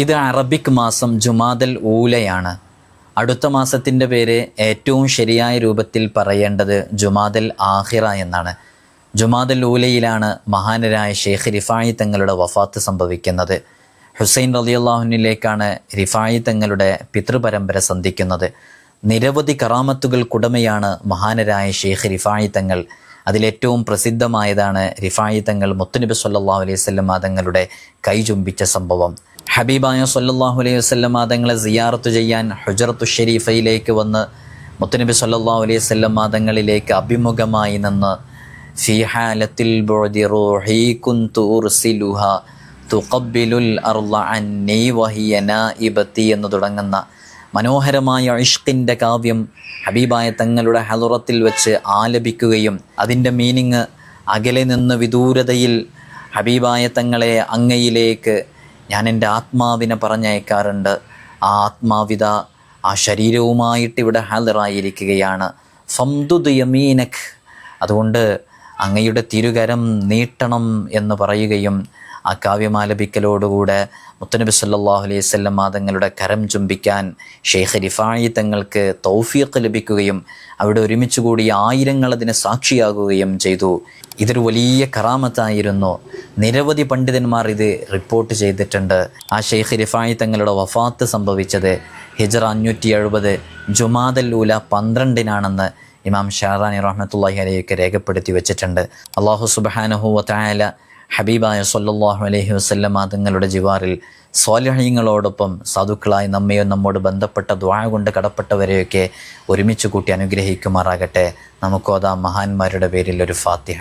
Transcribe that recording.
ഇത് അറബിക് മാസം ജുമാദൽ ഊലയാണ്. അടുത്ത മാസത്തിൻ്റെ പേര് ഏറ്റവും ശരിയായ രൂപത്തിൽ പറയേണ്ടത് ജുമാദൽ ആഖിറ എന്നാണ്. ജുമാദൽ ഊലയിലാണ് മഹാനരായ ഷെയ്ഖ് റിഫായി തങ്ങളുടെ വഫാത്ത് സംഭവിക്കുന്നത്. ഹുസൈൻ റളിയല്ലാഹുവിലേക്കാണ് റിഫായി തങ്ങളുടെ പിതൃപരമ്പര സന്ധിക്കുന്നത്. നിരവധി കറാമത്തുകൾക്കുടമയാണ് മഹാനരായ ഷെയ്ഖ് റിഫായി തങ്ങൾ. അതിലേറ്റവും പ്രസിദ്ധമായതാണ് റിഫായി തങ്ങൾ മുത്തുനബി സല്ലല്ലാഹു അലൈഹി വസല്ലം തങ്ങളുടെ കൈ ചുംബിച്ച സംഭവം. ഹബീബായ സല്ലല്ലാഹു അലൈഹി വസല്ലം തങ്ങളെ സിയാറത്ത് ചെയ്യാൻ ഹുജറത്തു ഷരീഫയിലേക്ക് വന്ന് മുത്തുനബി സല്ലല്ലാഹു അലൈഹി വസല്ലം തങ്ങളിലേക്ക് അഭിമുഖമായി നിന്ന് ഫീ ഹാലത്തിൽ ബുഅദി റൂഹി കുന്തു ഉർസിലുഹാ തുഖബ്ബിലുൽ അർള അന്നി വഹിയ നാഇബതി എന്ന് തുടങ്ങുന്ന മനോഹരമായ ഇഷ്കിൻ്റെ കാവ്യം ഹബീബായ തങ്ങളുടെ ഹളുറത്തിൽ വെച്ച് ആലപിക്കുകയും അതിൻ്റെ മീനിങ് അകലെ നിന്ന് വിദൂരതയിൽ ഹബീബായ തങ്ങളെ അങ്ങയിലേക്ക് ഞാൻ എൻ്റെ ആത്മാവിനെ പറഞ്ഞയക്കാറുണ്ട്, ആ ആത്മാവിത ആ ശരീരവുമായിട്ട് ഇവിടെ ഹാളിറായിരിക്കുകയാണ്. ഫംദുദ് യമീനക്, അതുകൊണ്ട് അങ്ങയുടെ തിരുകരം നീട്ടണം എന്ന് പറയുകയും ആ കാവ്യമാലപിക്കലോടുകൂടെ മുത്തുനബി സല്ലല്ലാഹു അലൈഹി വസല്ലം തങ്ങളുടെ കരം ചുംബിക്കാൻ ഷെയ്ഖ് റിഫായി തങ്ങൾക്ക് തൗഫീഖ് ലഭിക്കുകയും അവിടെ ഒരുമിച്ച് കൂടി ആയിരങ്ങൾ അതിന് സാക്ഷിയാകുകയും ചെയ്തു. ഇതൊരു വലിയ കറാമത്തായിരുന്നു. നിരവധി പണ്ഡിതന്മാർ ഇത് റിപ്പോർട്ട് ചെയ്തിട്ടുണ്ട്. ആ ഷെയ്ഖ് റിഫായി തങ്ങളുടെ വഫാത്ത് സംഭവിച്ചത് ഹിജ്റ 570 ജുമാദൽ ഊല 12 ഇമാം ഷാറാനി റഹ്മത്തുള്ളാഹി അലൈഹി രേഖപ്പെടുത്തി വെച്ചിട്ടുണ്ട്. അല്ലാഹു സുബ്ഹാനഹു വ തആല ഹബീബായ സല്ലല്ലാഹു അലൈഹി വസല്ലം തങ്ങളുടെ ജിവാറിൽ സ്വാലിഹീങ്ങളോടൊപ്പം സാധുക്കളായി നമ്മയും നമ്മോട് ബന്ധപ്പെട്ട ദുആ കൊണ്ട് കടപ്പെട്ടവരെയൊക്കെ ഒരുമിച്ച് കൂട്ടി അനുഗ്രഹിക്കുമാറാകട്ടെ. നമുക്കോതാ മഹാന്മാരുടെ പേരിൽ ഒരു ഫാത്തിഹ.